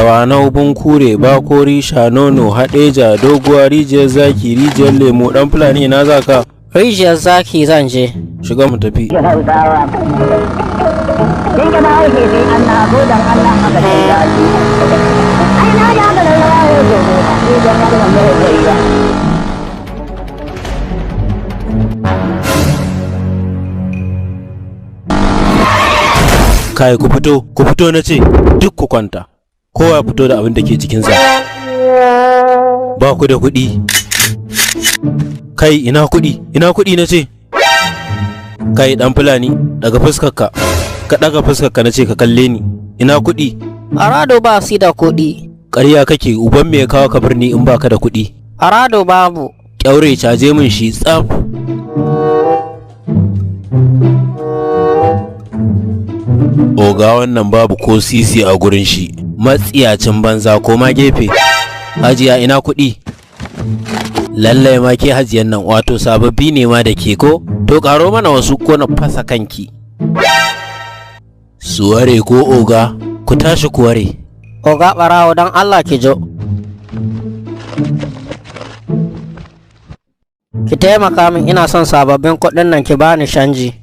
Dawanau, Bunkure, Bakori, Shanono, Hadeja, Doguwa, Rijiyar Zaki, Rijiyar Lemo. Dan Fulani ina za ka? Rijiyar Zaki zan je. Shiga mu tafi. Kai ku fito na ce, duk ku kwanta. Kowa ya fito da abin da ke jikinsa. Ba ku da kuɗi. Kai ina kuɗi na ce. Kai dan Fulani, daga fuskarka. Ka daga fuskarka na ce ka kalle ni. Ina kuɗi. Arado ba su da kuɗi. Ƙarya kake, uban me ya kawo ka birni in baka da kuɗi? Arado babu. Kyaure caje min shi tsaf. Oga wannan babu ko sisi a gurin shi. Matsiyacin banza ko ma gefe. Hajiya ina kuɗi. Lallai ma ke hajiyan nan wato sababbi ne ma da ke ko? To karo mana wasu ko na fasa kanki. Suware ko oga, ku tashi ku ware. Oga barawo dan Allah ki jo. Ki taimaka min, ina son sababbin kuɗin nan ki bani canji.